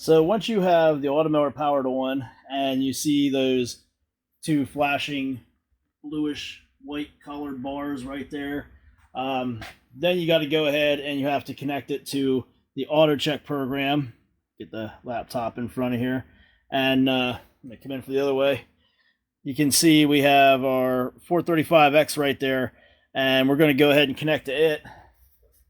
So once you have the Automower powered on and you see those two flashing bluish white colored bars right there, then you got to go ahead and you have to connect it to the Autocheck program. Get the laptop in front of here, and let me come in for the other way. You can see we have our 435X right there, and we're going to go ahead and connect to it.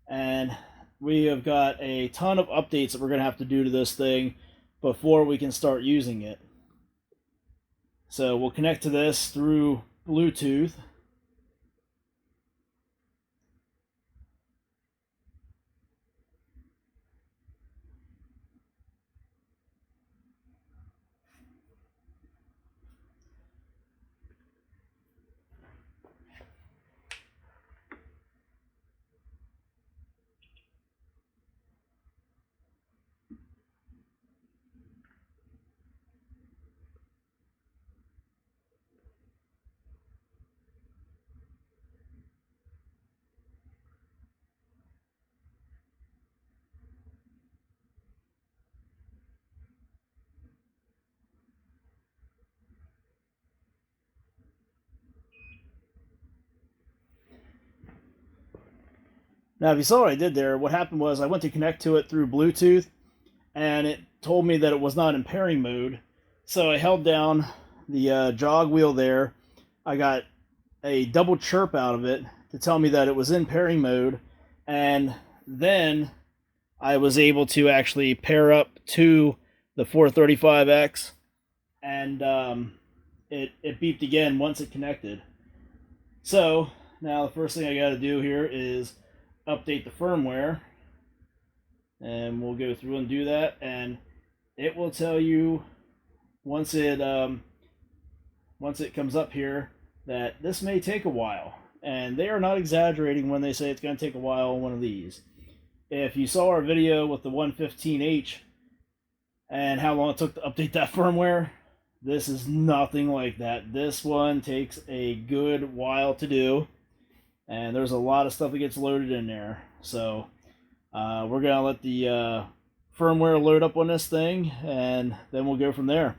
And we have got a ton of updates that we're going to have to do to this thing before we can start using it. So we'll connect to this through Bluetooth. Now, if you saw what I did there, what happened was I went to connect to it through Bluetooth, and it told me that it was not in pairing mode. So I held down the jog wheel there. I got a double chirp out of it to tell me that it was in pairing mode, and then I was able to actually pair up to the 435X, and it beeped again once it connected. So now the first thing I got to do here is update the firmware, and we'll go through and do that, and it will tell you once it comes up here that this may take a while, and they are not exaggerating when they say it's going to take a while on one of these. If you saw our video with the 115H and how long it took to update that firmware, this is nothing like that. This one takes a good while to do, and there's a lot of stuff that gets loaded in there. So we're going to let the firmware load up on this thing, and then we'll go from there.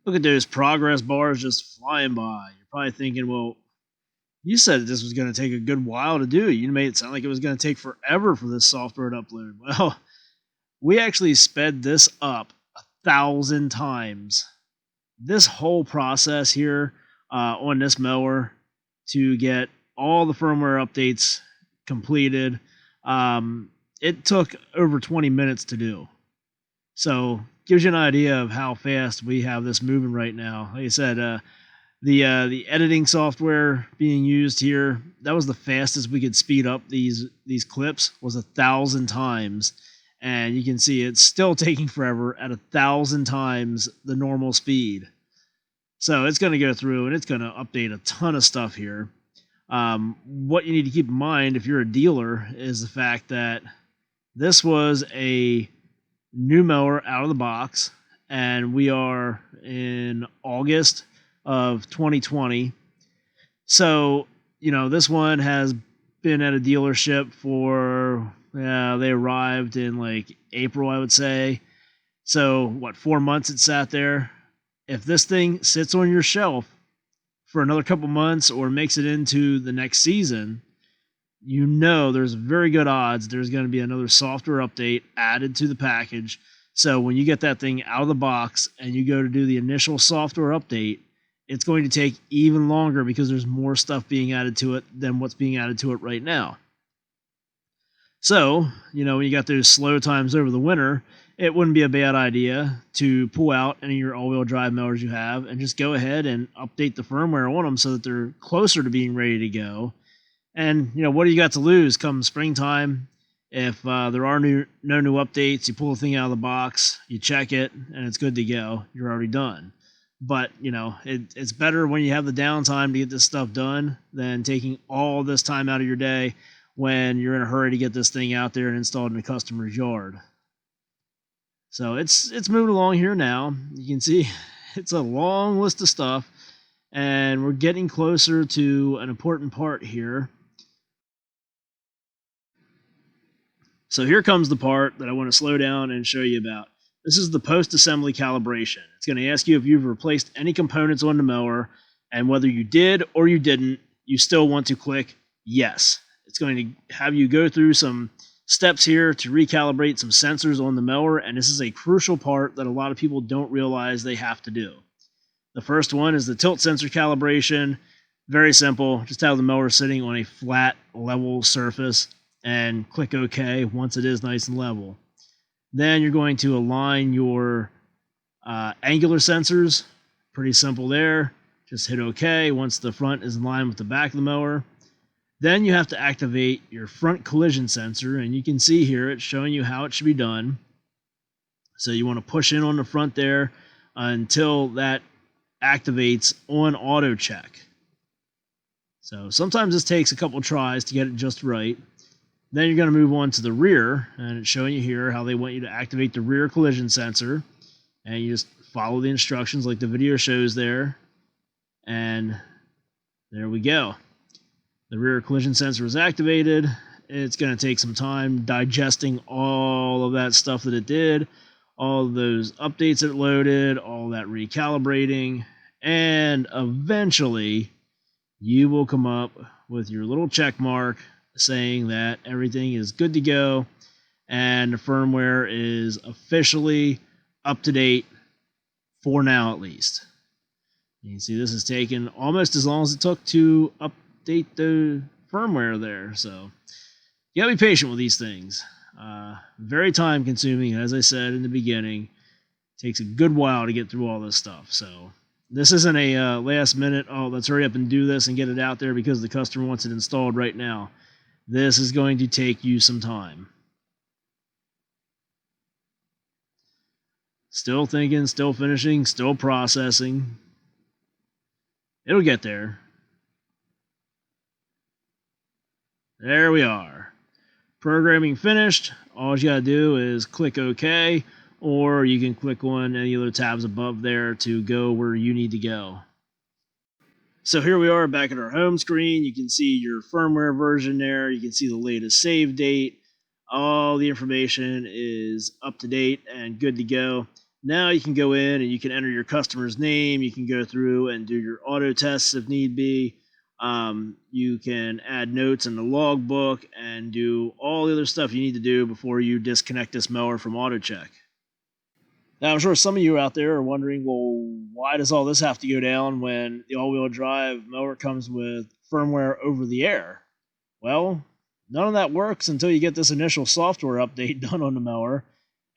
Look at those progress bars just flying by. You're probably thinking, well, you said this was going to take a good while to do. You made it sound like it was going to take forever for this software to upload. Well, we actually sped this up 1,000 times. This whole process here on this mower to get all the firmware updates completed, it took over 20 minutes to do. So gives you an idea of how fast we have this moving right now. Like I said, the editing software being used here, that was the fastest we could speed up these clips, was 1,000 times. And you can see it's still taking forever at 1,000 times the normal speed. So it's going to go through and it's going to update a ton of stuff here. What you need to keep in mind if you're a dealer is the fact that this was a new mower out of the box, and we are in August of 2020. So, this one has been at a dealership for, they arrived in like April, I would say. So, 4 months it sat there? If this thing sits on your shelf for another couple months or makes it into the next season, there's very good odds there's going to be another software update added to the package. So when you get that thing out of the box and you go to do the initial software update, it's going to take even longer because there's more stuff being added to it than what's being added to it right now. So, when you got those slow times over the winter, it wouldn't be a bad idea to pull out any of your all-wheel drive mowers you have and just go ahead and update the firmware on them so that they're closer to being ready to go. And, what do you got to lose come springtime? If there are no new updates, you pull the thing out of the box, you check it, and it's good to go. You're already done. But, it's better when you have the downtime to get this stuff done than taking all this time out of your day when you're in a hurry to get this thing out there and installed in a customer's yard. So it's moving along here now. You can see it's a long list of stuff, and we're getting closer to an important part here. So here comes the part that I want to slow down and show you about. This is the post-assembly calibration. It's going to ask you if you've replaced any components on the mower, and whether you did or you didn't, you still want to click yes. It's going to have you go through some steps here to recalibrate some sensors on the mower, and this is a crucial part that a lot of people don't realize they have to do. The first one is the tilt sensor calibration. Very simple. Just have the mower sitting on a flat, level surface and click OK once it is nice and level. Then you're going to align your angular sensors. Pretty simple there. Just hit OK once the front is in line with the back of the mower. Then you have to activate your front collision sensor, and you can see here it's showing you how it should be done. So you want to push in on the front there until that activates on Autocheck. So sometimes this takes a couple tries to get it just right. Then you're going to move on to the rear, and it's showing you here how they want you to activate the rear collision sensor, and you just follow the instructions like the video shows there, and there we go. The rear collision sensor is activated. It's going to take some time digesting all of that stuff that it did, all of those updates it loaded, all that recalibrating, and eventually you will come up with your little check mark saying that everything is good to go and the firmware is officially up to date for now, at least. You can see this has taken almost as long as it took to update the firmware there. So you gotta be patient with these things. Very time consuming, as I said in the beginning. It takes a good while to get through all this stuff. So this isn't a last minute, oh, let's hurry up and do this and get it out there because the customer wants it installed right now. This is going to take you some time. Still thinking, still finishing, still processing. It'll get there. There we are. Programming finished. All you gotta do is click OK, or you can click on any other tabs above there to go where you need to go. So here we are back at our home screen. You can see your firmware version there. You can see the latest save date. All the information is up to date and good to go. Now you can go in and you can enter your customer's name. You can go through and do your auto tests if need be. You can add notes in the logbook and do all the other stuff you need to do before you disconnect this mower from Autocheck. Now, I'm sure some of you out there are wondering, well, why does all this have to go down when the all-wheel drive mower comes with firmware over the air? Well, none of that works until you get this initial software update done on the mower.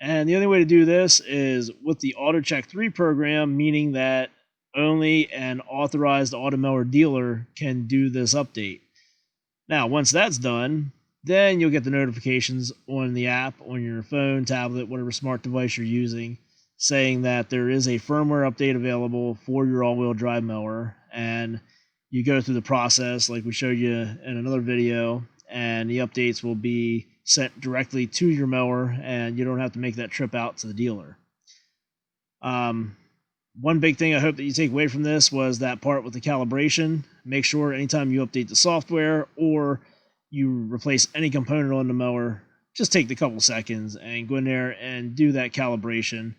And the only way to do this is with the Autocheck 3 program, meaning that only an authorized Automower dealer can do this update. Now, once that's done, then you'll get the notifications on the app, on your phone, tablet, whatever smart device you're using, saying that there is a firmware update available for your all-wheel drive mower, and you go through the process like we showed you in another video, and the updates will be sent directly to your mower, and you don't have to make that trip out to the dealer. One big thing I hope that you take away from this was that part with the calibration. Make sure anytime you update the software or you replace any component on the mower, just take the couple seconds and go in there and do that calibration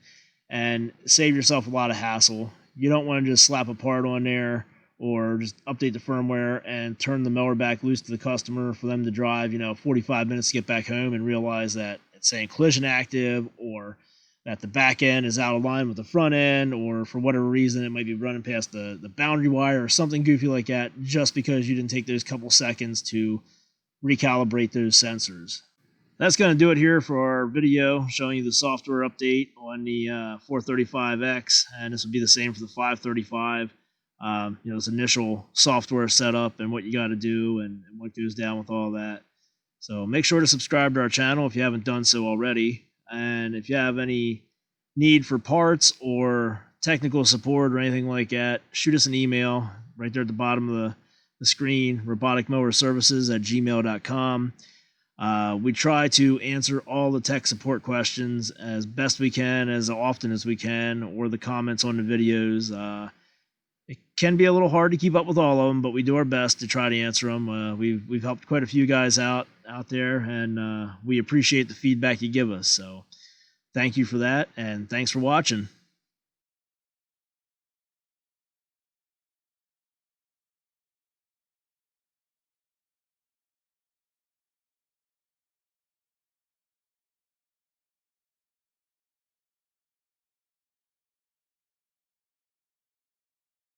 and save yourself a lot of hassle. You don't want to just slap a part on there or just update the firmware and turn the mower back loose to the customer for them to drive, 45 minutes to get back home and realize that it's saying collision active, or that the back end is out of line with the front end, or for whatever reason it might be running past the boundary wire or something goofy like that, just because you didn't take those couple seconds to recalibrate those sensors. That's going to do it here for our video showing you the software update on the 435X, and this will be the same for the 535. This initial software setup and what you got to do and what goes down with all that. So make sure to subscribe to our channel if you haven't done so already. And if you have any need for parts or technical support or anything like that, shoot us an email right there at the bottom of the screen, roboticmowerservices@gmail.com. We try to answer all the tech support questions as best we can, as often as we can, or the comments on the videos. It can be a little hard to keep up with all of them, but we do our best to try to answer them. We've helped quite a few guys out out there, and we appreciate the feedback you give us. So thank you for that, and thanks for watching.